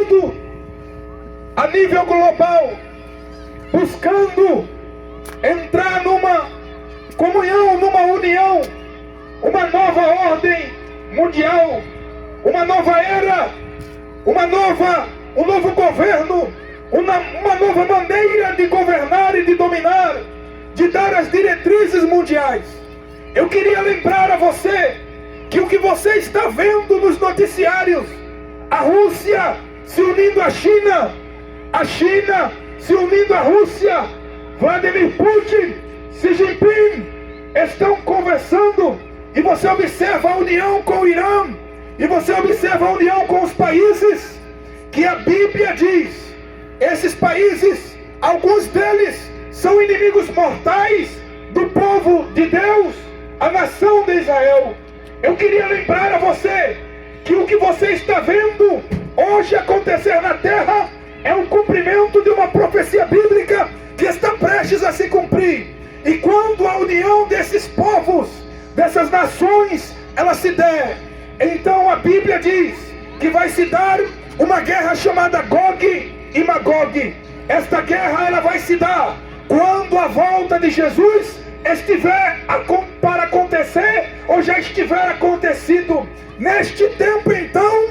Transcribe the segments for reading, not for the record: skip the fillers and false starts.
mundo, a nível global, buscando entrar numa comunhão, numa união, uma nova ordem mundial, uma nova era, um novo governo, uma nova maneira de governar e de dominar, de dar as diretrizes mundiais. Eu queria lembrar a você que o que você está vendo nos noticiários, a Rússia se unindo à China, a China se unindo à Rússia, Vladimir Putin, Xi Jinping estão conversando, e você observa a união com o Irã, e você observa a união com os países que a Bíblia diz, esses países, alguns deles são inimigos mortais do povo de Deus, a nação de Israel. Eu queria lembrar a você que o que você está vendo hoje acontecer na terra é o cumprimento de uma profecia bíblica que está prestes a se cumprir. E quando a união desses povos, dessas nações, ela se der, então a Bíblia diz que vai se dar uma guerra chamada Gog e Magog. Esta guerra ela vai se dar quando a volta de Jesus estiver para acontecer, ou já estiver acontecido. Neste tempo então,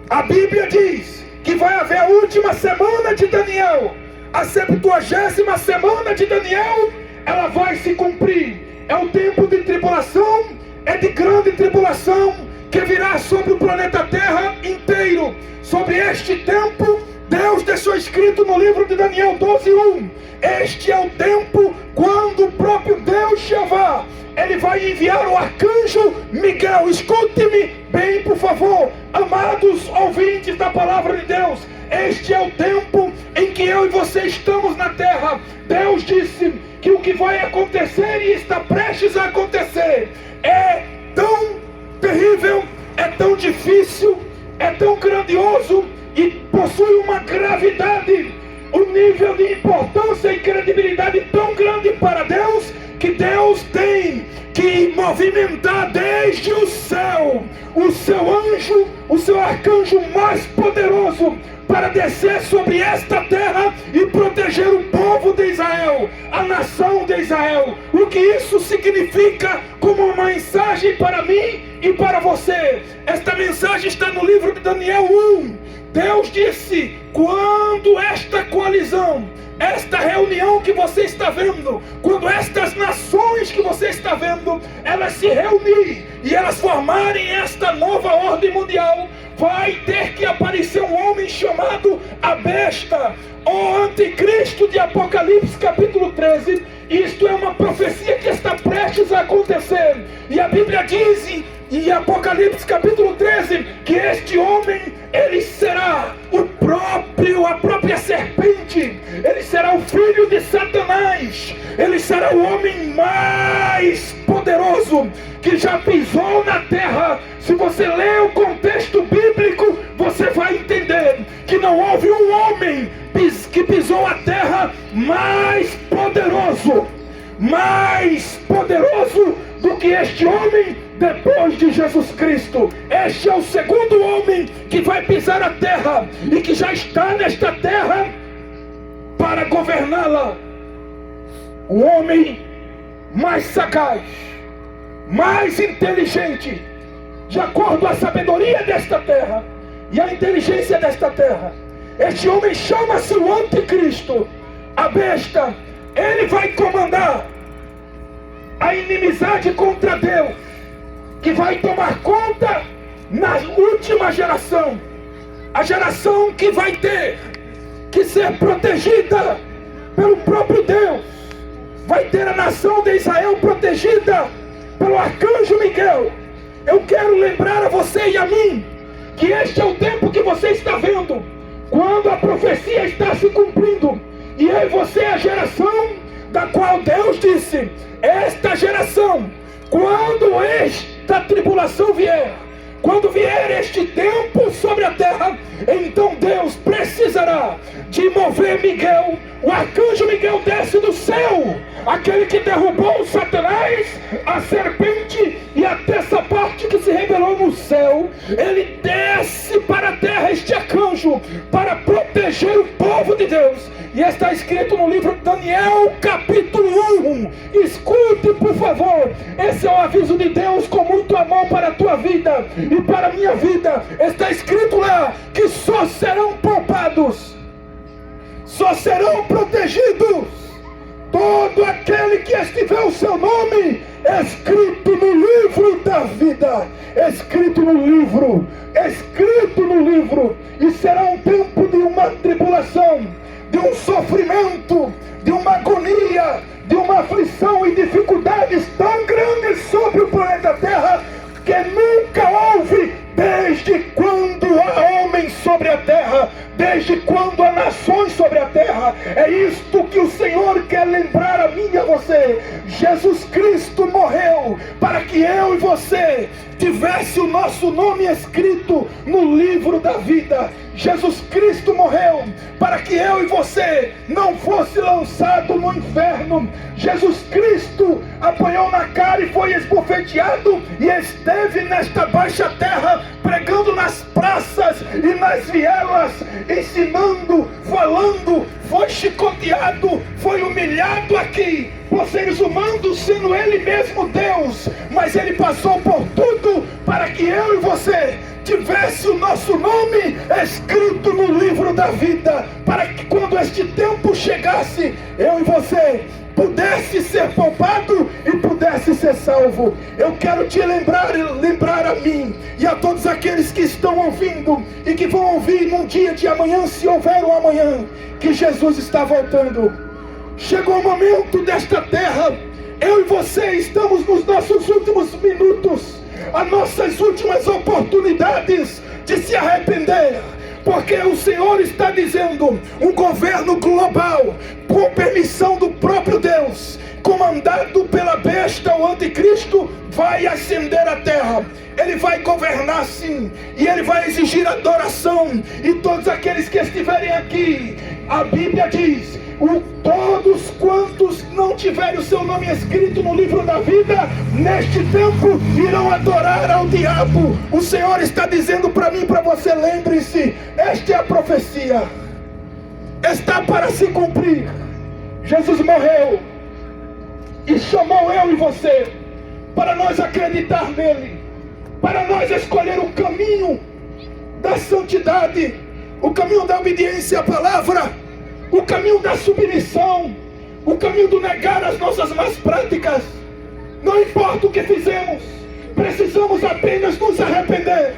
a Bíblia diz que vai haver a última semana de Daniel, a 70ª semana de Daniel, ela vai se cumprir. É o tempo de tribulação, é de grande tribulação, que virá sobre o planeta Terra inteiro. Sobre este tempo, Deus deixou escrito no livro de Daniel 12:1, este é o tempo quando o próprio Deus Jeová, ele vai enviar o arcanjo Miguel. Escute-me bem, por favor, amados ouvintes da palavra de Deus. Este é o tempo em que eu e você estamos na terra. Deus disse que o que vai acontecer e está prestes a acontecer é tão terrível, é tão difícil, é tão grandioso e possui uma gravidade, um nível de importância e credibilidade tão grande para Deus, que Deus tem que movimentar desde o céu o seu anjo, o seu arcanjo mais poderoso, para descer sobre esta terra e proteger o povo de Israel, a nação de Israel. O que isso significa como uma mensagem para mim e para você? Esta mensagem está no livro de Daniel 1. Deus disse, quando esta coalizão, esta reunião que você está vendo, quando estas nações que você está vendo, elas se reunirem e elas formarem esta nova ordem mundial, vai ter que aparecer um homem chamado a besta, o anticristo de Apocalipse capítulo 13. Isto é uma profecia que está prestes a acontecer, e a Bíblia diz em Apocalipse capítulo 13 que este homem, ele será a própria serpente, ele será o filho de Satanás, ele será o homem mais poderoso que já pisou na terra. Se você ler o contexto bíblico, você vai entender que não houve um homem que pisou a terra mais poderoso do que este homem depois de Jesus Cristo. Este é o segundo homem que vai pisar a terra e que já está nesta terra para governá-la. O homem mais sagaz, mais inteligente, de acordo com a sabedoria desta terra e a inteligência desta terra. Este homem chama-se o anticristo, a besta. Ele vai comandar a inimizade contra Deus, que vai tomar conta na última geração, a geração que vai ter que ser protegida pelo próprio Deus. Vai ter a nação de Israel protegida pelo arcanjo Miguel. Eu quero lembrar a você e a mim que este é o tempo que você está vendo, quando a profecia está se cumprindo, e eu e você é a geração da qual Deus disse, esta geração, quando esta tribulação vier, quando vier este tempo sobre a terra, então Deus precisará manda de mover Miguel, o arcanjo Miguel desce do céu, aquele que derrubou Satanás, a serpente e até essa parte que se rebelou no céu. Ele desce para a terra, este arcanjo, para proteger o povo de Deus. E está escrito no livro de Daniel, capítulo 1. Escute, por favor. Esse é o aviso de Deus com muito amor para a tua vida e para a minha vida. Está escrito lá que só serão poupados, só serão protegidos todo aquele que estiver o seu nome escrito no livro da vida. Escrito no livro. Escrito no livro. E será um tempo de uma tribulação, de um sofrimento, de uma agonia, de uma aflição e dificuldades tão grandes sobre o planeta Terra que nunca houve desde quando há homens sobre a terra, desde quando há nações sobre a terra. É isto que o Senhor quer lembrar a mim e a você. Jesus Cristo morreu para que eu e você tivesse o nosso nome escrito no livro da vida. Jesus Cristo morreu para que eu e você não fosse lançado no inferno. Jesus Cristo apanhou na cara e foi esbofeteado e esteve nesta baixa terra, pregando nas praças e nas vielas, ensinando, falando, foi chicoteado, foi humilhado aqui por seres humanos, sendo Ele mesmo Deus, mas Ele passou por tudo para que eu e você tivesse o nosso nome escrito no livro da vida, para que quando este tempo chegasse, eu e você pudesse ser poupado e pudesse ser salvo. Eu quero te lembrar a mim e a todos aqueles que estão ouvindo e que vão ouvir num dia de amanhã, se houver um amanhã, que Jesus está voltando. Chegou o momento desta terra, eu e você estamos nos nossos últimos minutos, as nossas últimas oportunidades de se arrepender, porque o Senhor está dizendo, um governo global, com permissão do próprio Deus, comandado pela besta, o anticristo, vai ascender a terra. Ele vai governar sim, e ele vai exigir adoração, e todos aqueles que estiverem aqui, a Bíblia diz, todos quantos não tiverem o seu nome escrito no livro da vida, neste tempo irão adorar ao diabo. O Senhor está dizendo para mim e para você, lembre-se, esta é a profecia, está para se cumprir. Jesus morreu e chamou eu e você para nós acreditar nele, para nós escolher o caminho da santidade, o caminho da obediência à palavra, o caminho da submissão, o caminho do negar as nossas más práticas. Não importa o que fizemos, precisamos apenas nos arrepender.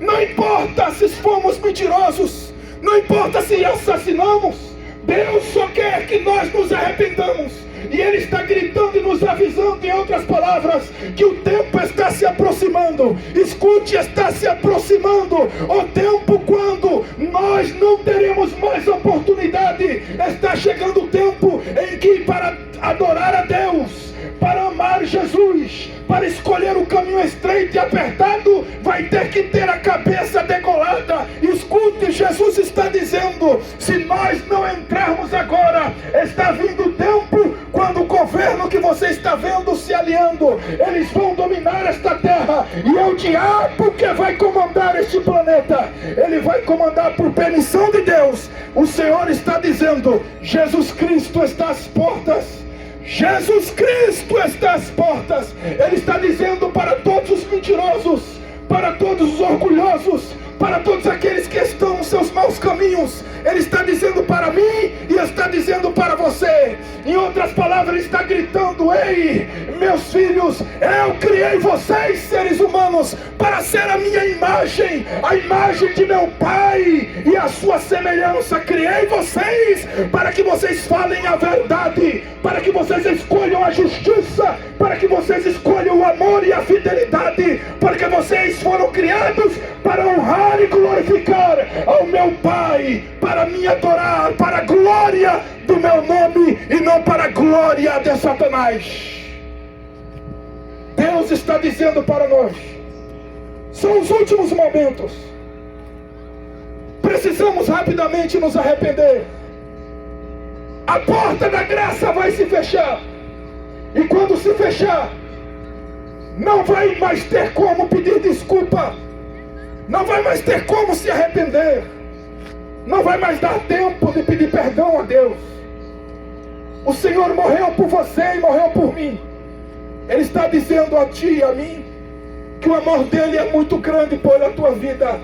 Não importa se fomos mentirosos, não importa se assassinamos, Deus só quer que nós nos arrependamos. E Ele está gritando e nos avisando, em outras palavras, que o tempo está se aproximando. Escute, está se aproximando o tempo quando nós não teremos mais oportunidade. Está chegando o tempo em que, para adorar a Deus, para amar Jesus, para escolher o caminho estreito e apertado, vai ter que ter a cabeça degolada. Escute, Jesus está dizendo, se nós não entrarmos agora, está vindo o tempo quando o governo que você está vendo se aliando, eles vão dominar esta terra, e é o diabo que vai comandar este planeta. Ele vai comandar por permissão de Deus. O Senhor está dizendo, Jesus Cristo está às portas. Jesus Cristo está às portas. Ele está dizendo para todos os mentirosos, para todos os orgulhosos, para todos aqueles que estão nos seus maus caminhos. Ele está dizendo para mim e está dizendo para você. Em outras palavras, Ele está gritando, ei, meus filhos, eu criei vocês, seres humanos, para ser a minha imagem, a imagem de meu Pai e a sua semelhança. Criei vocês para que vocês falem a verdade, para que vocês escolham a justiça, para que vocês escolham o amor e a fidelidade, porque vocês foram criados para honrar e glorificar ao meu Pai, para me adorar, para a glória do meu nome e não para a glória de Satanás. Deus está dizendo para nós, são os últimos momentos. precisamos rapidamente nos arrepender. A porta da graça vai se fechar. E quando se fechar, não vai mais ter como pedir desculpa. Não vai mais ter como se arrepender. Não vai mais dar tempo de pedir perdão a Deus. O Senhor morreu por você e morreu por mim. Ele está dizendo a ti e a mim que o amor dele é muito grande pela tua vida.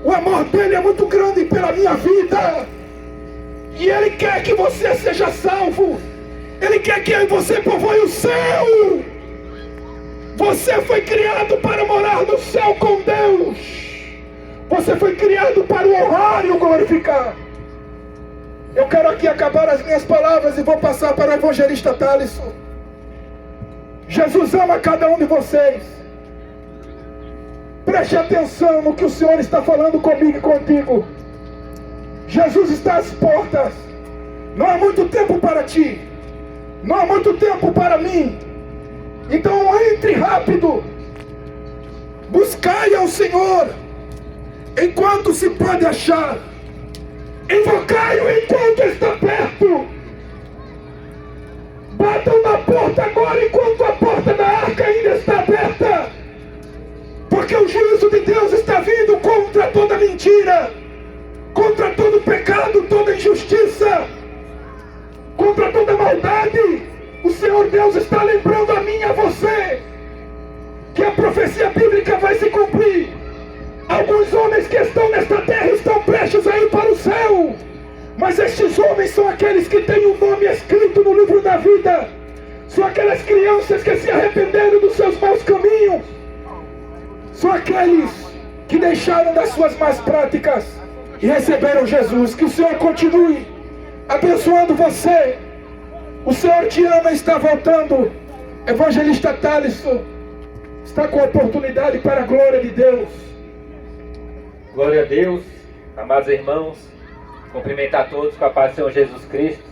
O amor dele é muito grande pela minha vida. E ele quer que você seja salvo. Ele quer que você povoe o céu. Você foi criado para morar no céu com Deus. Você foi criado para o honrar e o glorificar. Eu quero aqui acabar as minhas palavras e vou passar para o evangelista Thalisson. Jesus ama cada um de vocês. Preste atenção no que o Senhor está falando comigo e contigo. Jesus está às portas. Não há muito tempo para ti. Não há muito tempo para mim. Então entre rápido. Buscai ao Senhor enquanto se pode achar. Invocai-o enquanto está perto. Batam na porta agora enquanto a porta da arca ainda está aberta. Porque o juízo de Deus está vindo contra toda mentira, contra todo pecado, toda injustiça, contra toda maldade. O Senhor Deus está lembrando a mim e a você que a profecia bíblica vai se cumprir. Alguns homens que estão nesta terra estão prestes a ir para o céu, mas estes homens são aqueles que têm o nome escrito no livro da vida. São aquelas crianças que se arrependeram dos seus maus caminhos. São aqueles que deixaram das suas más práticas e receberam Jesus. Que o Senhor continue abençoando você. O Senhor te ama e está voltando. Evangelista Thalisson está com a oportunidade para a glória de Deus. Glória a Deus, amados irmãos. Cumprimentar todos com a paz do Senhor Jesus Cristo.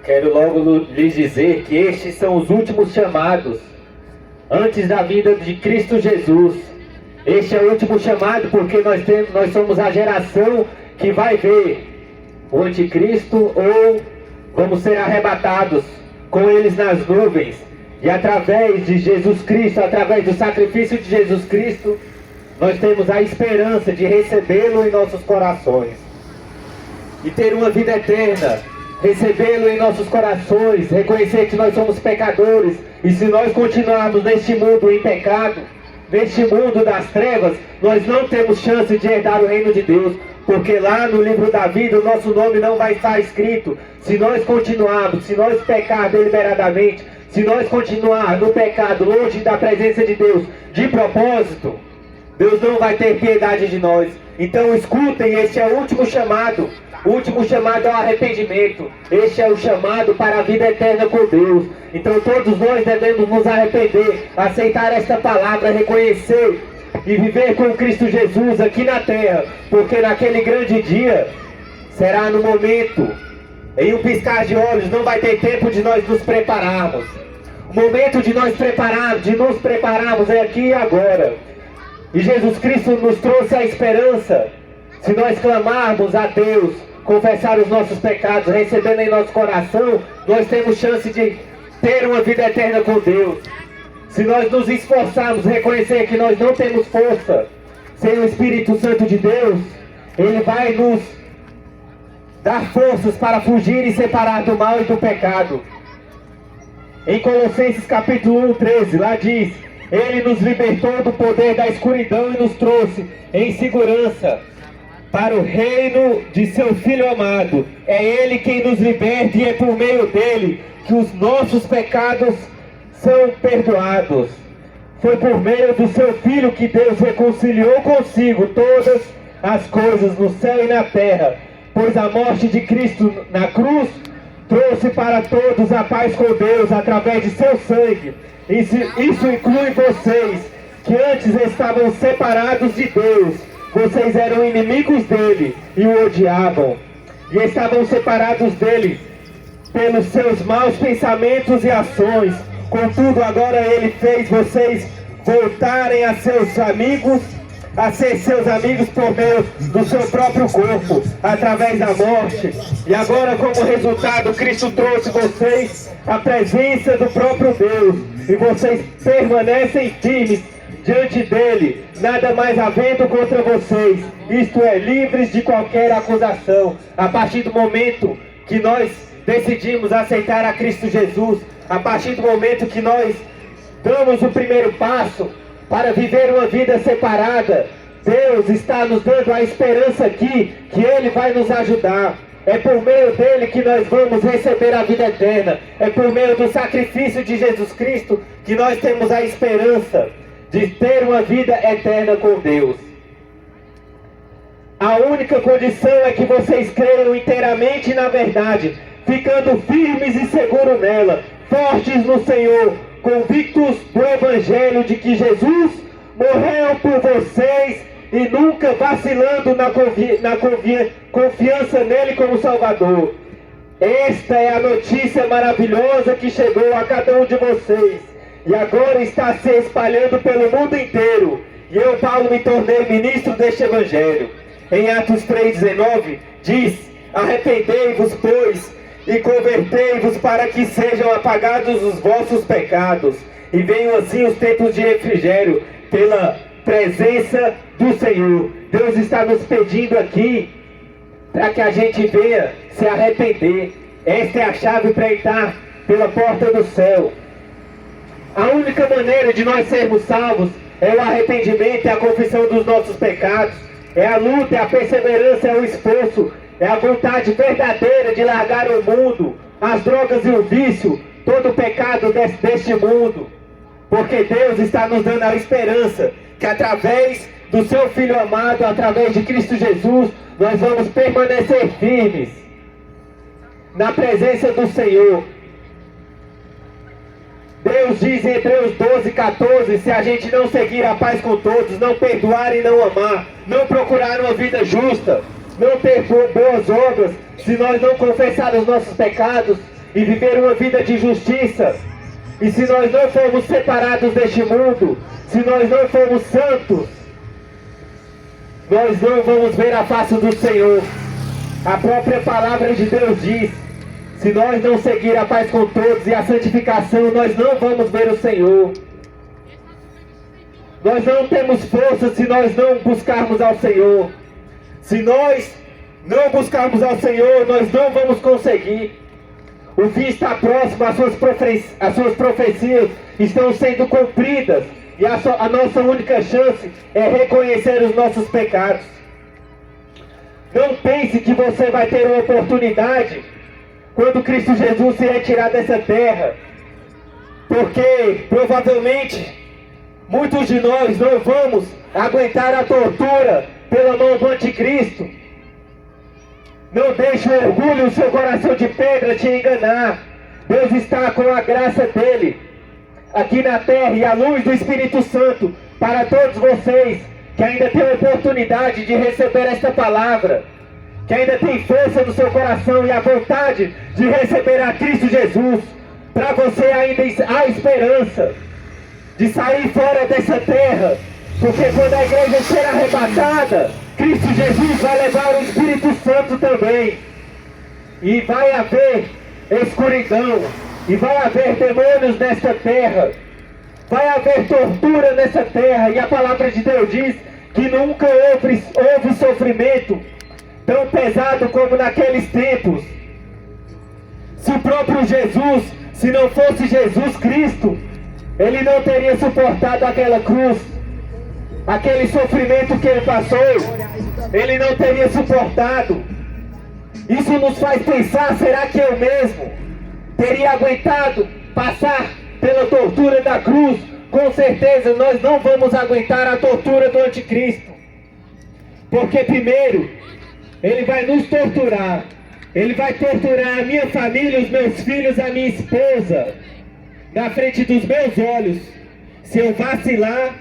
Quero logo lhes dizer que estes são os últimos chamados antes da vinda de Cristo Jesus. Este é o último chamado porque nós somos a geração que vai ver o anticristo, ou vamos ser arrebatados com eles nas nuvens. E através de Jesus Cristo, através do sacrifício de Jesus Cristo, nós temos a esperança de recebê-lo em nossos corações e ter uma vida eterna. Recebê-lo em nossos corações, reconhecer que nós somos pecadores, e se nós continuarmos neste mundo em pecado, neste mundo das trevas, nós não temos chance de herdar o reino de Deus, porque lá no livro da vida o nosso nome não vai estar escrito. Se nós continuarmos, se nós pecar deliberadamente, se nós continuar no pecado, longe da presença de Deus, de propósito, Deus não vai ter piedade de nós. Então escutem, este é o último chamado. O último chamado é o arrependimento. Este é o chamado para a vida eterna com Deus. Então todos nós devemos nos arrepender, aceitar esta palavra, reconhecer e viver com Cristo Jesus aqui na terra. Porque naquele grande dia, será no momento, em um piscar de olhos, não vai ter tempo de nós nos prepararmos. O momento de nos prepararmos é aqui e agora. E Jesus Cristo nos trouxe a esperança. Se nós clamarmos a Deus, confessar os nossos pecados, recebendo em nosso coração, nós temos chance de ter uma vida eterna com Deus. Se nós nos esforçarmos, reconhecer que nós não temos força sem o Espírito Santo de Deus, Ele vai nos dar forças para fugir e separar do mal e do pecado. Em Colossenses capítulo 1:13, lá diz: Ele nos libertou do poder da escuridão e nos trouxe em segurança para o reino de seu Filho amado. É Ele quem nos liberta, e é por meio dele que os nossos pecados são perdoados. Foi por meio do seu Filho que Deus reconciliou consigo todas as coisas no céu e na terra, pois a morte de Cristo na cruz trouxe para todos a paz com Deus através de seu sangue. Isso inclui vocês, que antes estavam separados de Deus. Vocês eram inimigos dele e o odiavam, e estavam separados dele pelos seus maus pensamentos e ações. Contudo, agora ele fez vocês voltarem a seus amigos, a ser seus amigos por meio do seu próprio corpo, através da morte. E agora, como resultado, Cristo trouxe vocês a presença do próprio Deus, e vocês permanecem firmes diante dele, nada mais havendo contra vocês, isto é, livres de qualquer acusação. A partir do momento que nós decidimos aceitar a Cristo Jesus, a partir do momento que nós damos o primeiro passo para viver uma vida separada, Deus está nos dando a esperança aqui que Ele vai nos ajudar. É por meio dele que nós vamos receber a vida eterna. É por meio do sacrifício de Jesus Cristo que nós temos a esperança de ter uma vida eterna com Deus. A única condição é que vocês creiam inteiramente na verdade, ficando firmes e seguros nela, fortes no Senhor, convictos do Evangelho de que Jesus morreu por vocês e nunca vacilando na confiança nele como Salvador. Esta é a notícia maravilhosa que chegou a cada um de vocês e agora está se espalhando pelo mundo inteiro. E eu, Paulo, me tornei ministro deste Evangelho. Em Atos 3,19 diz: arrependei-vos, pois, e convertei-vos para que sejam apagados os vossos pecados, e venham assim os tempos de refrigério pela presença do Senhor. Deus está nos pedindo aqui para que a gente venha se arrepender. Esta é a chave para entrar pela porta do céu. A única maneira de nós sermos salvos é o arrependimento, é a confissão dos nossos pecados, é a luta, é a perseverança, é o esforço, é a vontade verdadeira de largar o mundo, as drogas e o vício, todo o pecado deste mundo. Porque Deus está nos dando a esperança que através do seu Filho amado, através de Cristo Jesus, nós vamos permanecer firmes na presença do Senhor. Deus diz em Hebreus 12:14, se a gente não seguir a paz com todos, não perdoar e não amar, não procurar uma vida justa, não ter boas obras, se nós não confessar os nossos pecados e viver uma vida de justiça, e se nós não formos separados deste mundo, se nós não formos santos, nós não vamos ver a face do Senhor. A própria palavra de Deus diz: se nós não seguir a paz com todos e a santificação, nós não vamos ver o Senhor. Nós não temos força se nós não buscarmos ao Senhor. Se nós não buscarmos ao Senhor, nós não vamos conseguir. O fim está próximo, as suas profecias estão sendo cumpridas. E a nossa única chance é reconhecer os nossos pecados. Não pense que você vai ter uma oportunidade quando Cristo Jesus se retirar dessa terra, porque provavelmente muitos de nós não vamos aguentar a tortura pela mão do anticristo. Não deixe o orgulho, o seu coração de pedra te enganar. Deus está com a graça dele aqui na terra e a luz do Espírito Santo para todos vocês que ainda têm a oportunidade de receber esta palavra, que ainda tem força no seu coração e a vontade de receber a Cristo Jesus. Para você ainda há esperança de sair fora dessa terra, porque quando a igreja ser arrebatada, Cristo Jesus vai levar o Espírito Santo também, e vai haver escuridão, e vai haver demônios nessa terra, vai haver tortura nessa terra, e a palavra de Deus diz que nunca houve sofrimento tão pesado como naqueles tempos. Se o próprio Jesus, se não fosse Jesus Cristo, ele não teria suportado aquela cruz, aquele sofrimento que ele passou, ele não teria suportado. Isso nos faz pensar, será que eu mesmo teria aguentado passar pela tortura da cruz? Com certeza nós não vamos aguentar a tortura do anticristo, porque primeiro ele vai nos torturar, ele vai torturar a minha família, os meus filhos, a minha esposa, na frente dos meus olhos. Se eu vacilar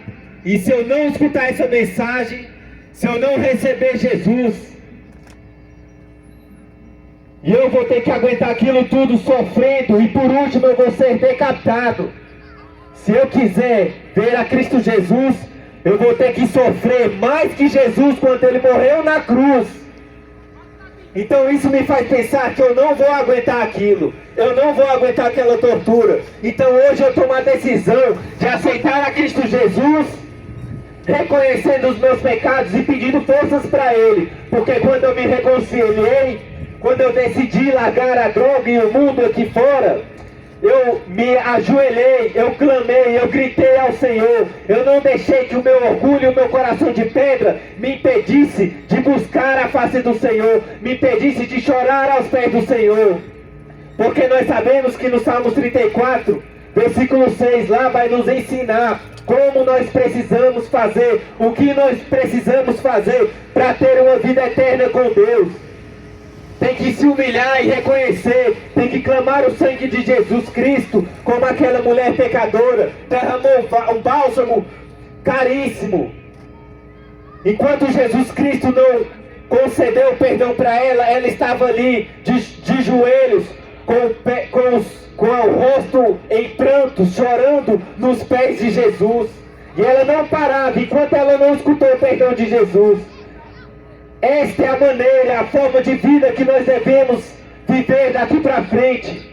e se eu não escutar essa mensagem, se eu não receber Jesus, e eu vou ter que aguentar aquilo tudo sofrendo, e por último eu vou ser decapitado. Se eu quiser ver a Cristo Jesus, Eu vou ter que sofrer mais que Jesus quando ele morreu na cruz. Então isso me faz pensar que eu não vou aguentar aquilo. Eu não vou aguentar aquela tortura. Então hoje eu tomo a decisão de aceitar a Cristo Jesus, reconhecendo os meus pecados e pedindo forças para Ele. Porque quando eu me reconciliei, quando eu decidi largar a droga e o mundo aqui fora, eu me ajoelhei, eu clamei, eu gritei ao Senhor. Eu não deixei que o meu orgulho e o meu coração de pedra me impedisse de buscar a face do Senhor, me impedisse de chorar aos pés do Senhor. Porque nós sabemos que no Salmos 34, versículo 6, lá vai nos ensinar como nós precisamos fazer, o que nós precisamos fazer para ter uma vida eterna com Deus. Tem que se humilhar e reconhecer, tem que clamar o sangue de Jesus Cristo, como aquela mulher pecadora derramou um bálsamo caríssimo. Enquanto Jesus Cristo não concedeu perdão para ela, ela estava ali de joelhos, com o rosto em prantos, chorando nos pés de Jesus. E ela não parava enquanto ela não escutou o perdão de Jesus. Esta é a maneira, a forma de vida que nós devemos viver daqui para frente.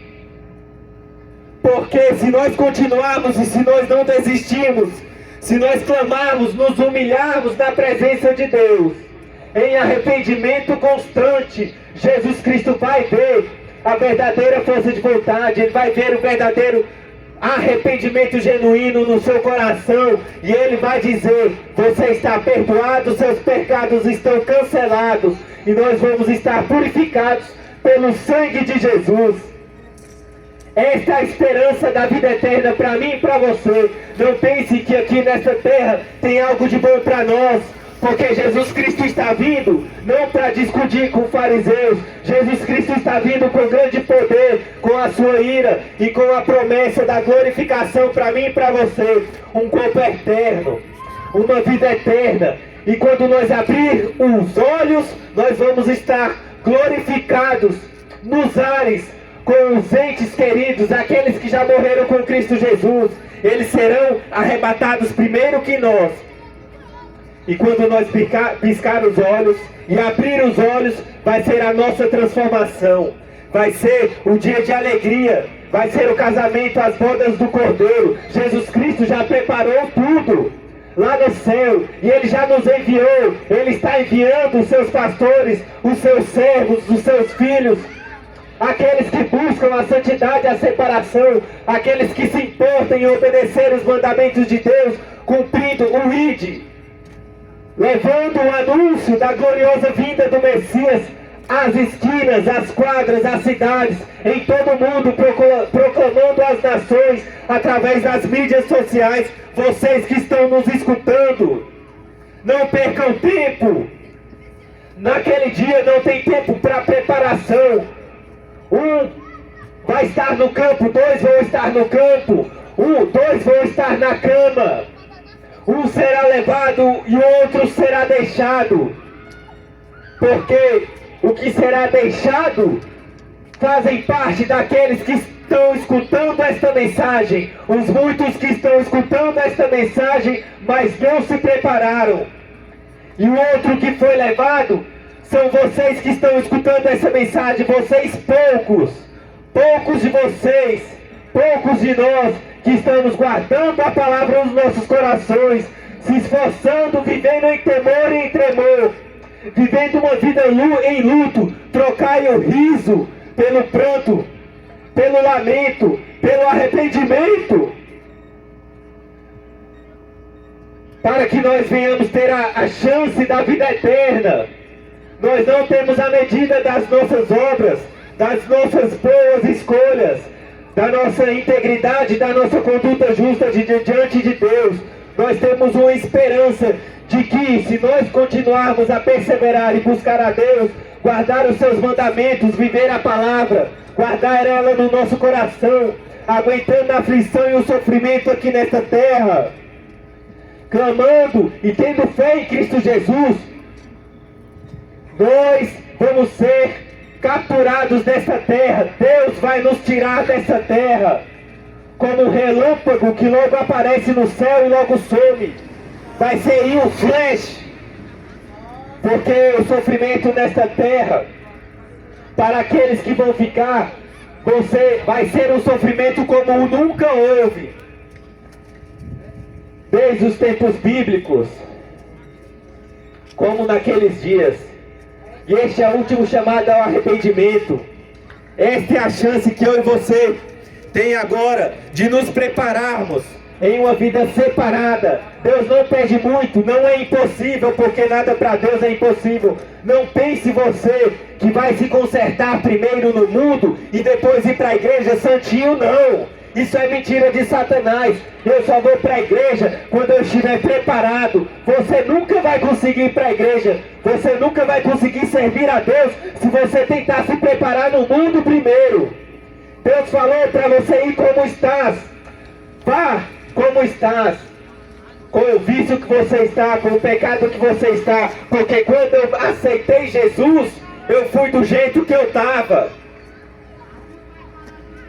Porque se nós continuarmos e se nós não desistirmos, se nós clamarmos, nos humilharmos na presença de Deus, em arrependimento constante, Jesus Cristo vai ver a verdadeira força de vontade, Ele vai ver o verdadeiro arrependimento genuíno no seu coração, e Ele vai dizer: você está perdoado, seus pecados estão cancelados, e nós vamos estar purificados pelo sangue de Jesus. Esta é a esperança da vida eterna para mim e para você. Não pense que aqui nesta terra tem algo de bom para nós, porque Jesus Cristo está vindo não para discutir com fariseus. Jesus Cristo está vindo com grande poder, com a sua ira e com a promessa da glorificação para mim e para você. Um corpo eterno, uma vida eterna. E quando nós abrir os olhos, nós vamos estar glorificados nos ares, com os entes queridos, aqueles que já morreram com Cristo Jesus. Eles serão arrebatados primeiro que nós. E quando nós piscar os olhos e abrir os olhos, vai ser a nossa transformação. Vai ser o dia de alegria. Vai ser o casamento, as bodas do Cordeiro. Jesus Cristo já preparou tudo lá no céu. E Ele já nos enviou. Ele está enviando os seus pastores, os seus servos, os seus filhos. Aqueles que buscam a santidade e a separação. Aqueles que se importam em obedecer os mandamentos de Deus, cumprindo o ID, levando o anúncio da gloriosa vinda do Messias às esquinas, às quadras, às cidades, em todo o mundo, proclamando às nações, através das mídias sociais. Vocês que estão nos escutando, não percam tempo. Naquele dia não tem tempo para preparação. Um vai estar no campo, dois vão estar no campo, dois vão estar na cama. Um será levado e o outro será deixado. Porque o que será deixado fazem parte daqueles que estão escutando esta mensagem. Os muitos que estão escutando esta mensagem, mas não se prepararam. E o outro que foi levado são vocês que estão escutando essa mensagem. Vocês poucos de vocês, poucos de nós, que estamos guardando a palavra nos nossos corações, se esforçando, vivendo em temor e em tremor, vivendo uma vida em luto. Trocai o riso pelo pranto, pelo lamento, pelo arrependimento, para que nós venhamos ter a chance da vida eterna. Nós não temos a medida das nossas obras, das nossas boas escolhas, da nossa integridade, da nossa conduta justa diante de Deus. Nós temos uma esperança de que, se nós continuarmos a perseverar e buscar a Deus, guardar os seus mandamentos, viver a palavra, guardar ela no nosso coração, aguentando a aflição e o sofrimento aqui nesta terra, clamando e tendo fé em Cristo Jesus, nós vamos ser capturados dessa terra. Deus vai nos tirar dessa terra como um relâmpago que logo aparece no céu e logo some. vai ser um flash, porque o sofrimento nesta terra, para aqueles que vão ficar, vai ser um sofrimento como nunca houve, desde os tempos bíblicos, como naqueles dias. E este é o último chamado ao arrependimento. Esta é a chance que eu e você tem agora de nos prepararmos em uma vida separada. Deus não pede muito, não é impossível, porque nada para Deus é impossível. Não pense você que vai se consertar primeiro no mundo e depois ir para a igreja santinho, não. Isso é mentira de Satanás. Eu só vou para a igreja quando eu estiver preparado. Você nunca vai conseguir ir para a igreja. Você nunca vai conseguir servir a Deus se você tentar se preparar no mundo primeiro. Deus falou para você ir como estás. Vá como estás. Com o vício que você está, com o pecado que você está. Porque quando eu aceitei Jesus, eu fui do jeito que eu estava.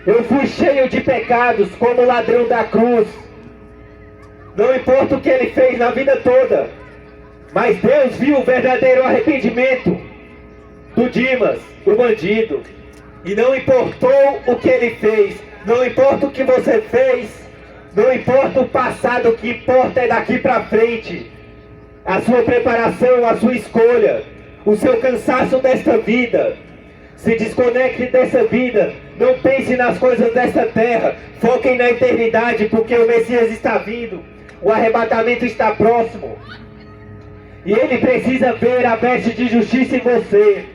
Eu fui cheio de pecados, como o ladrão da cruz. Não importa o que ele fez na vida toda, mas Deus viu o verdadeiro arrependimento do Dimas, o bandido. E não importou o que ele fez, não importa o que você fez, não importa o passado, o que importa é daqui para frente. A sua preparação, a sua escolha, o seu cansaço desta vida. Se desconecte dessa vida. Não pense nas coisas desta terra. Foquem na eternidade, porque o Messias está vindo. O arrebatamento está próximo. E ele precisa ver a veste de justiça em você.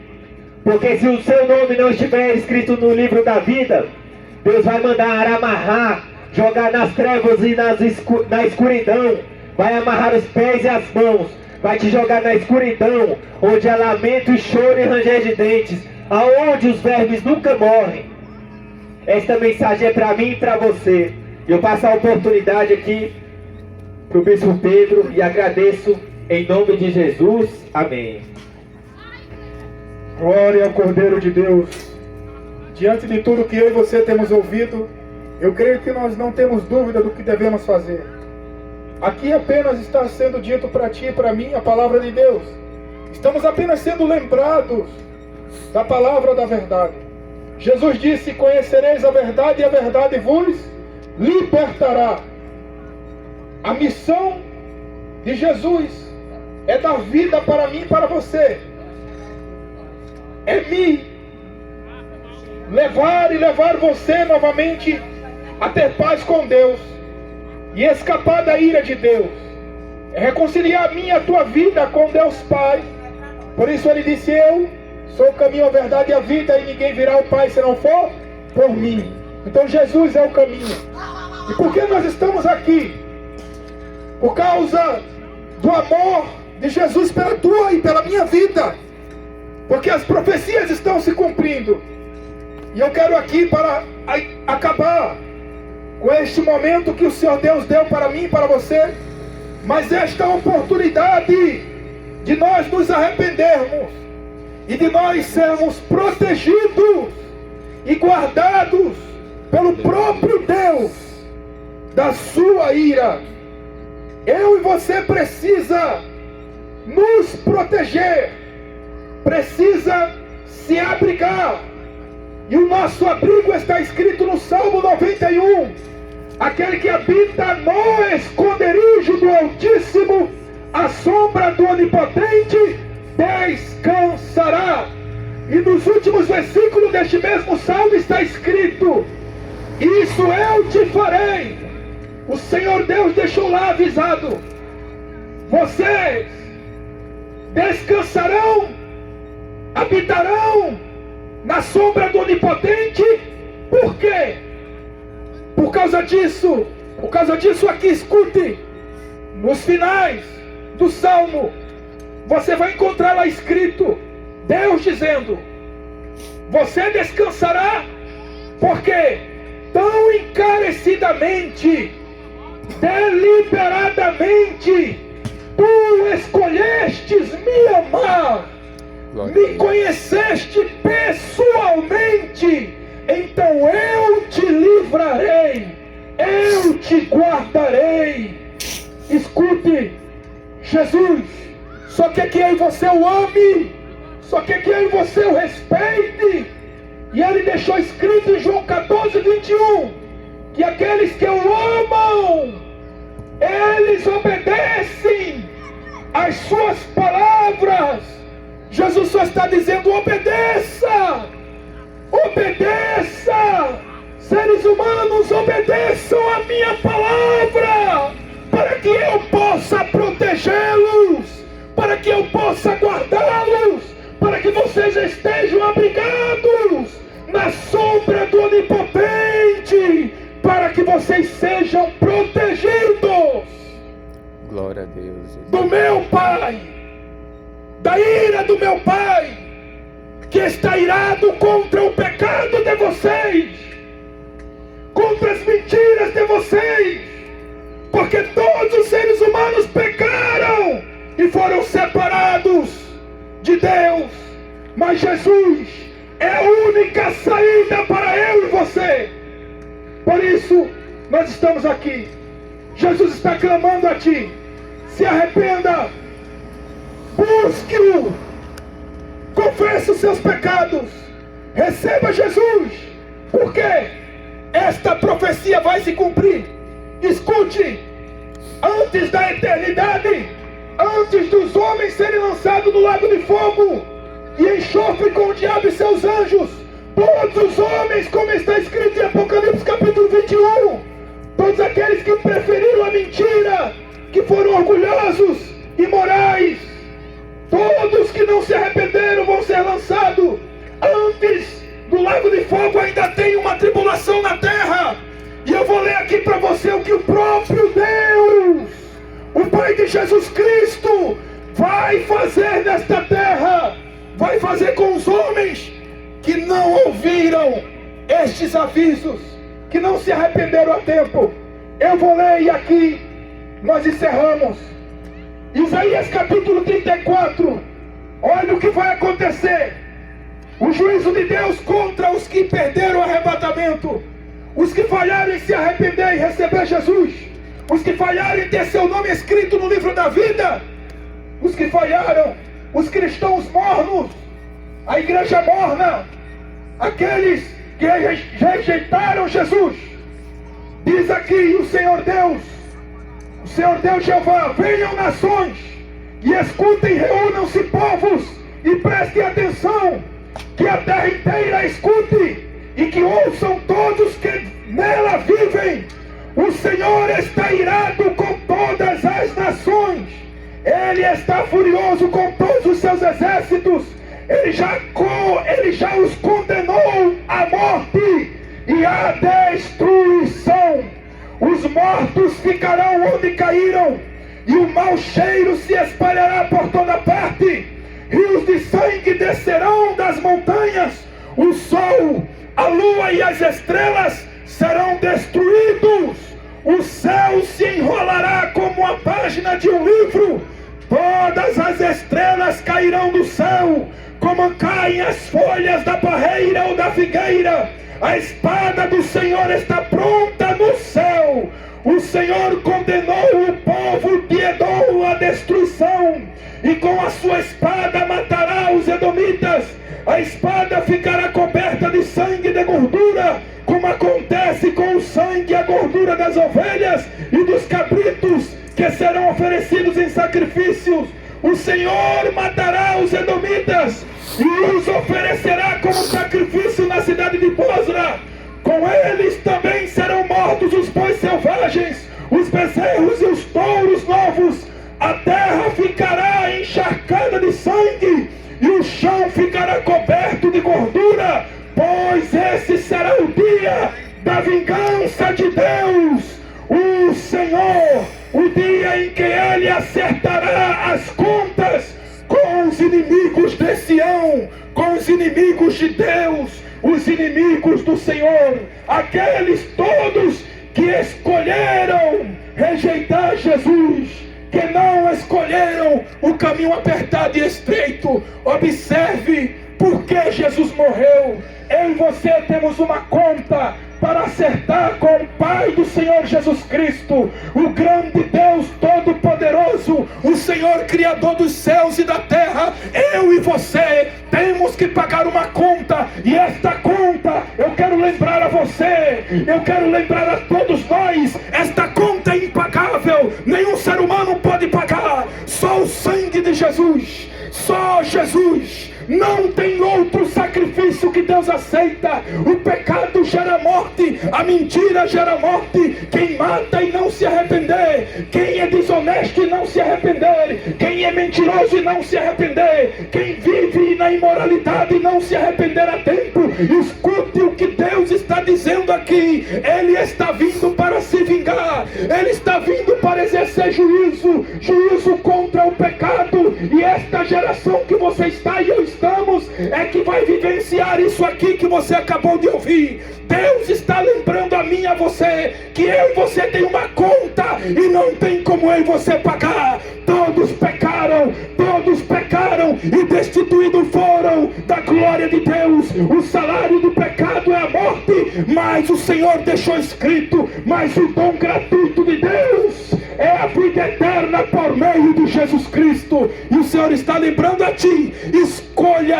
Porque se o seu nome não estiver escrito no livro da vida, Deus vai mandar amarrar, jogar nas trevas e na escuridão. Vai amarrar os pés e as mãos. Vai te jogar na escuridão, onde há lamento, choro e ranger de dentes, aonde os vermes nunca morrem. Esta mensagem é para mim e para você. Eu passo a oportunidade aqui para o Bispo Pedro e agradeço em nome de Jesus. Amém. Glória ao Cordeiro de Deus. Diante de tudo que eu e você temos ouvido, eu creio que nós não temos dúvida do que devemos fazer. Aqui apenas está sendo dito para ti e para mim a palavra de Deus. Estamos apenas sendo lembrados da palavra da verdade. Jesus disse: conhecereis a verdade e a verdade vos libertará. A missão de Jesus é dar vida para mim e para você. É me levar e levar você novamente a ter paz com Deus e escapar da ira de Deus. É reconciliar a minha e a tua vida com Deus Pai. Por isso ele disse: eu sou o caminho, a verdade e a vida, e ninguém virá ao Pai se não for por mim. Então Jesus é o caminho. E por que nós estamos aqui? Por causa do amor de Jesus pela tua e pela minha vida. Porque as profecias estão se cumprindo. E eu quero aqui para acabar com este momento que o Senhor Deus deu para mim e para você. Mas esta oportunidade de nós nos arrependermos e de nós sermos protegidos e guardados pelo próprio Deus da sua ira. Eu e você precisa nos proteger, precisa se abrigar. E o nosso abrigo está escrito no Salmo 91. Aquele que habita no esconderijo do Altíssimo, à sombra do Onipotente, descansará. E nos últimos versículos deste mesmo salmo está escrito: isso eu te farei. O Senhor Deus deixou lá avisado: vocês descansarão, habitarão na sombra do Onipotente. Por quê? Por causa disso aqui, escute, nos finais do Salmo, você vai encontrar lá escrito, Deus dizendo: você descansará, porque tão encarecidamente, deliberadamente, tu escolhestes me amar, me conheceste pessoalmente. Então eu te livrarei, eu te guardarei. Escute, Jesus só quer que eu e você o ame, só quer que eu e você o respeite. E ele deixou escrito em João 14:21, que aqueles que o amam, eles obedecem às suas palavras. Jesus só está dizendo: obedeça, obedeça. Seres humanos, obedeçam a minha palavra, para que eu possa protegê-los, para que eu possa guardá-los, para que vocês estejam abrigados na sombra do Onipotente, para que vocês sejam protegidos. Glória a Deus. Do meu Pai, da ira do meu Pai, que está irado contra o pecado de vocês, contra as mentiras de vocês, porque todos os seres humanos pecaram e foram separados de Deus, mas Jesus é a única saída para eu e você. Por isso nós estamos aqui. Jesus está clamando a ti: se arrependa, busque-o, confesse os seus pecados, receba Jesus, porque esta profecia vai se cumprir. Escute, antes da eternidade, antes dos homens serem lançados no lago de fogo e enxofre com o diabo e seus anjos, todos os homens, como está escrito em Apocalipse capítulo 21, todos aqueles que preferiram a mentira, que foram orgulhosos, imorais, todos que não se arrependeram vão ser lançados. Antes do lago de fogo ainda tem uma tribulação na terra. E eu vou ler aqui para você o que o próprio Deus, o Pai de Jesus Cristo, vai fazer nesta terra. Vai fazer com os homens que não ouviram estes avisos, que não se arrependeram a tempo. Eu vou ler e aqui nós encerramos. Isaías capítulo 34. Olha o que vai acontecer. O juízo de Deus contra os que perderam o arrebatamento, os que falharam em se arrepender e receber Jesus, os que falharam em ter seu nome escrito no livro da vida, os que falharam, os cristãos mornos, a igreja morna, aqueles que rejeitaram Jesus. Diz aqui o Senhor Deus Jeová: venham nações e escutem, reúnam-se povos e prestem atenção, que a terra inteira escute e que ouçam todos que nela vivem. O Senhor está irado com todas as nações, Ele está furioso com todos os seus exércitos. Ele já os condenou à morte e à destruição. Os mortos ficarão onde caíram, e o mau cheiro se espalhará por toda parte. Rios de sangue descerão das montanhas. O sol, a lua e as estrelas serão destruídos. O céu se enrolará como a página de um livro. Todas as estrelas cairão do céu, como caem as folhas da parreira ou da figueira. A espada do Senhor está pronta no céu. O Senhor condenou o povo de Edom à destruição, e com a sua espada matará os edomitas. A espada ficará coberta de sangue e de gordura, como acontece com o sangue e a gordura das ovelhas e dos cabritos, que serão oferecidos em sacrifícios. O Senhor matará os edomitas e os oferecerá como sacrifício na cidade de Bosra. Com eles também serão mortos os bois selvagens, os bezerros e os touros novos. A terra ficará encharcada de sangue e o chão ficará coberto de gordura, pois esse será o dia da vingança de Deus, o Senhor, o dia em que Ele acertará as contas com os inimigos de Sião, com os inimigos de Deus, os inimigos do Senhor, aqueles todos que escolheram rejeitar Jesus, que não escolheram o caminho apertado e estreito. Observe por que Jesus morreu. Eu e você temos uma conta para acertar com o Pai do Senhor Jesus Cristo, o grande Deus Todo-Poderoso, o Senhor Criador dos céus e da terra. Eu e você temos que pagar uma conta, e esta conta eu quero lembrar a você, eu quero lembrar a todos nós, esta conta é impagável, nenhum ser humano pode pagar, só o sangue de Jesus, só Jesus. Não tem outro sacrifício que Deus aceita. O pecado gera morte, a mentira gera morte. Quem mata e não se arrepender, quem é desonesto e não se arrepender, quem é mentiroso e não se arrepender, quem vive na imoralidade e não se arrepender a tempo, escute o que Deus está dizendo aqui. Ele está vindo para se vingar, Ele está vindo para exercer juízo, juízo contra o pecado. E esta geração que você está e eu estamos é que vai vivenciar isso aqui que você acabou de ouvir. Deus está lembrando a mim e a você que eu e você tem uma conta e não tem como eu e você pagar. Todos pecaram e destituídos foram da glória de Deus. O salário do pecado é a morte, mas o Senhor deixou escrito, mas o dom gratuito de Deus é a vida eterna por meio de Jesus Cristo. E o Senhor está lembrando a ti: escolha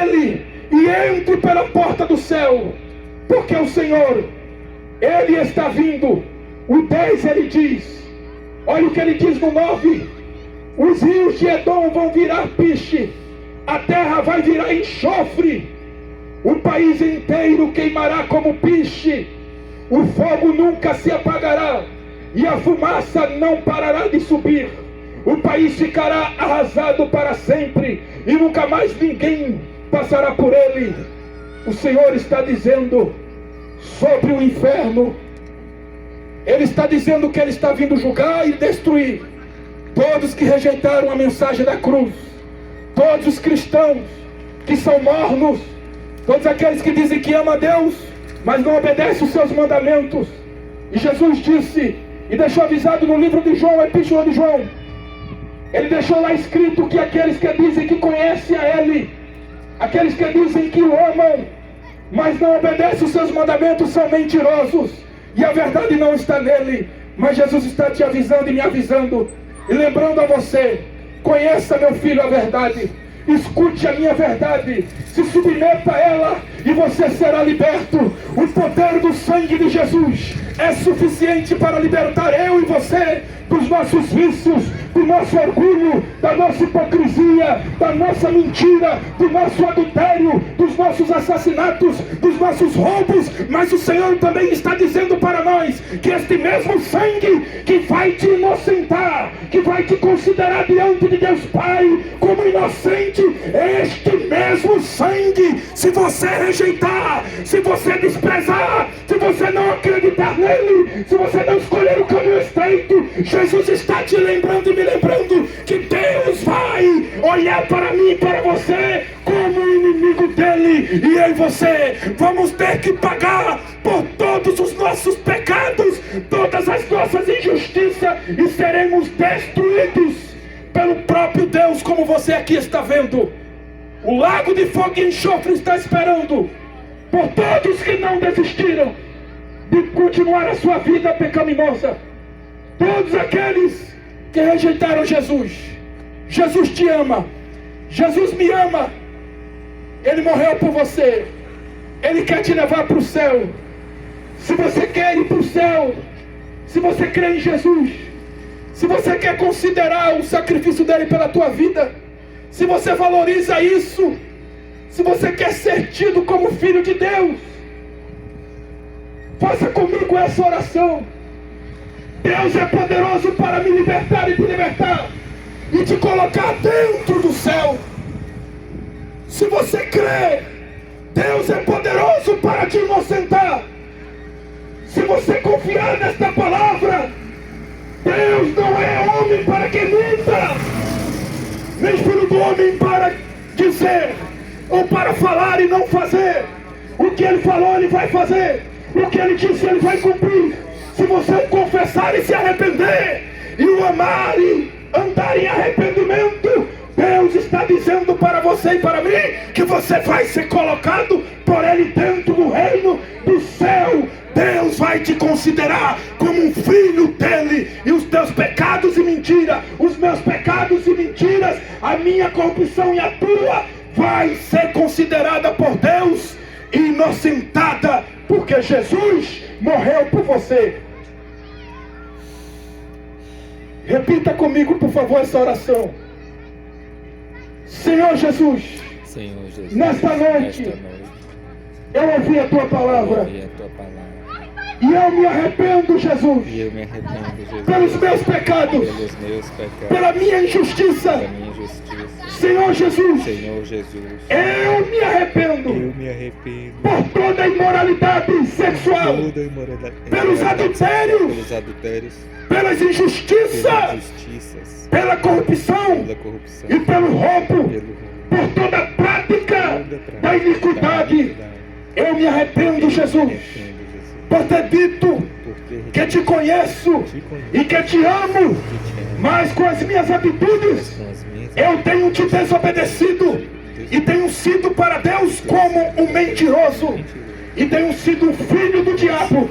Ele e entre pela porta do céu, porque o Senhor, Ele está vindo. O 10 ele diz, olha o que ele diz no 9: os rios de Edom vão virar piche, a terra vai virar enxofre, o país inteiro queimará como piche, o fogo nunca se apagará e a fumaça não parará de subir. O país ficará arrasado para sempre e nunca mais ninguém passará por ele. O Senhor está dizendo sobre o inferno, Ele está dizendo que Ele está vindo julgar e destruir todos que rejeitaram a mensagem da cruz, todos os cristãos que são mornos, todos aqueles que dizem que amam a Deus, mas não obedecem os seus mandamentos. E Jesus disse, e deixou avisado no livro de João, a epístola de João, Ele deixou lá escrito que aqueles que dizem que conhecem a Ele, aqueles que dizem que o amam, mas não obedecem os seus mandamentos, são mentirosos, e a verdade não está nele. Mas Jesus está te avisando e me avisando, e lembrando a você: conheça, meu filho, a verdade, escute a minha verdade, se submeta a ela e você será liberto. O poder do sangue de Jesus é suficiente para libertar eu e você dos nossos vícios, do nosso orgulho, da nossa hipocrisia, da nossa mentira, do nosso adultério, dos nossos assassinatos, dos nossos roubos. Mas o Senhor também está dizendo para nós que este mesmo sangue que vai te inocentar, que vai te considerar diante de Deus Pai como inocente, este mesmo sangue, se você rejeitar, se você desprezar, se você não acreditar nele, se você não escolher o caminho estreito, Jesus está te lembrando e me lembrando que Deus vai olhar para mim e para você como inimigo dele, e eu e você vamos ter que pagar por todos os nossos pecados, todas as nossas injustiças, e seremos destruídos pelo próprio Deus, como você aqui está vendo. O lago de fogo e enxofre está esperando por todos que não desistiram de continuar a sua vida pecaminosa. Todos aqueles que rejeitaram Jesus. Jesus te ama, Jesus me ama, Ele morreu por você, Ele quer te levar para o céu. Se você quer ir para o céu, se você crê em Jesus, se você quer considerar o sacrifício dele pela tua vida, se você valoriza isso, se você quer ser tido como filho de Deus, faça comigo essa oração. Deus é poderoso para me libertar e te libertar e te colocar dentro do céu. Se você crê, Deus é poderoso para te inocentar. Se você confiar nesta palavra, Deus não é homem para que minta, nem filho do homem para dizer ou para falar e não fazer. O que Ele falou, Ele vai fazer. O que Ele disse, Ele vai cumprir. Se você confessar e se arrepender, e o amar e andar em arrependimento, Deus está dizendo para você e para mim que você vai ser colocado por Ele dentro do reino vai te considerar como um filho dele. E os teus pecados e mentiras, os meus pecados e mentiras, a minha corrupção e a tua, vai ser considerada por Deus inocentada, porque Jesus morreu por você. Repita comigo, por favor, essa oração. Senhor Jesus, nesta noite, eu ouvi a tua palavra. E eu me arrependo, Jesus, pelos meus pecados, pela minha injustiça. Senhor Jesus, eu me arrependo por toda a imoralidade sexual, pelos adultérios, pelas injustiças, pela corrupção e pelo roubo, por toda a prática da iniquidade. Eu me arrependo, Jesus, por ter dito que te conheço e que te amo, mas com as minhas atitudes eu tenho te desobedecido e tenho sido para Deus como um mentiroso e tenho sido um filho do diabo.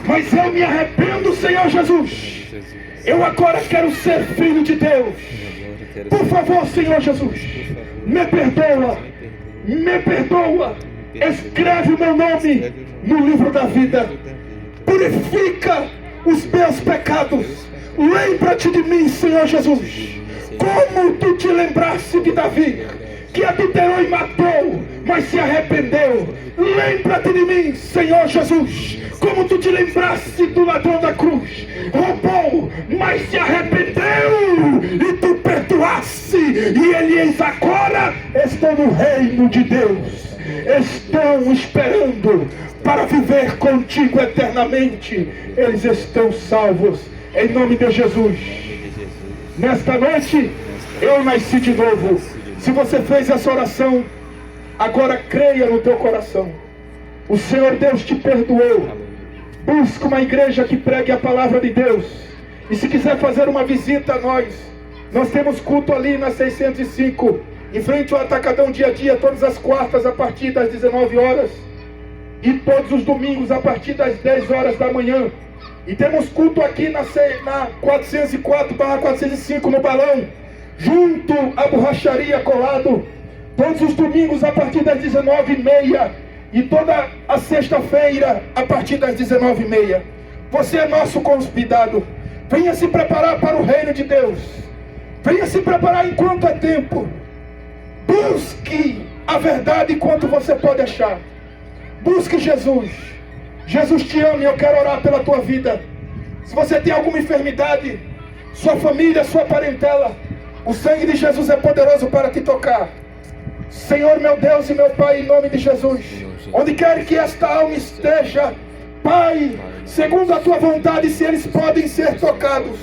Mas eu me arrependo, Senhor Jesus. Eu agora quero ser filho de Deus. Por favor, Senhor Jesus, me perdoa, me perdoa. Escreve o meu nome no livro da vida. Purifica os meus pecados. Lembra-te de mim, Senhor Jesus, como tu te lembraste de Davi, que adulterou e matou, mas se arrependeu. Lembra-te de mim, Senhor Jesus, como tu te lembraste do ladrão da cruz, roubou, mas se arrependeu, e tu perdoaste, e eles agora estão no reino de Deus, estão esperando para viver contigo eternamente. Eles estão salvos, em nome de Jesus. Nesta noite, eu nasci de novo. Se você fez essa oração, agora creia no teu coração. O Senhor Deus te perdoou. Busca uma igreja que pregue a palavra de Deus. E se quiser fazer uma visita a nós temos culto ali na 605, em frente ao Atacadão Dia a Dia, todas as quartas a partir das 19 horas. E todos os domingos a partir das 10 horas da manhã. E temos culto aqui na 404/405 no Balão, junto à borracharia colado, todos os domingos a partir das 19h30 e toda a sexta-feira a partir das 19h30. Você é nosso convidado. Venha se preparar para o reino de Deus. Venha se preparar enquanto é tempo. Busque a verdade enquanto você pode achar. Busque Jesus. Jesus te ama e eu quero orar pela tua vida. Se você tem alguma enfermidade, sua família, sua parentela, o sangue de Jesus é poderoso para te tocar. Senhor, meu Deus e meu Pai, em nome de Jesus, onde quer que esta alma esteja, Pai, segundo a tua vontade, se eles podem ser tocados,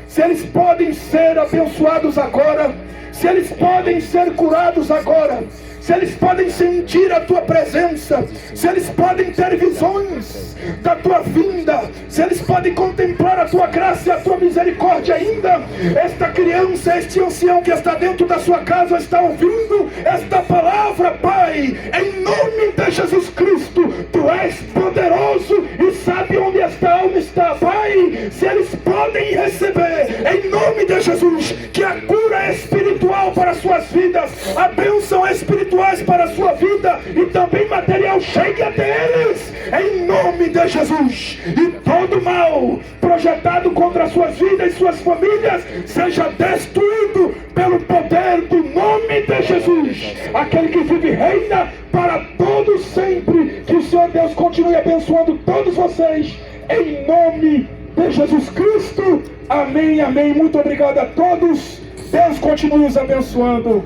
se eles podem ser abençoados agora, se eles podem ser curados agora, se eles podem sentir a tua presença, se eles podem ter visões da tua vinda, se eles podem contemplar a tua graça e a tua misericórdia ainda. Esta criança, este ancião que está dentro da sua casa está ouvindo esta palavra, Pai, em nome de Jesus Cristo. Tu és poderoso e sabe onde esta alma está, Pai. Se eles podem receber, em nome de Jesus, que a cura espiritual para suas vidas, a bênção espiritual para a sua vida e também material chegue até eles, em nome de Jesus. E todo mal projetado contra as suas vidas e suas famílias seja destruído pelo poder do nome de Jesus, aquele que vive e reina para todos sempre. Que o Senhor Deus continue abençoando todos vocês, em nome de Jesus Cristo. Amém, amém. Muito obrigado a todos. Deus continue os abençoando.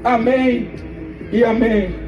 Amém e amém.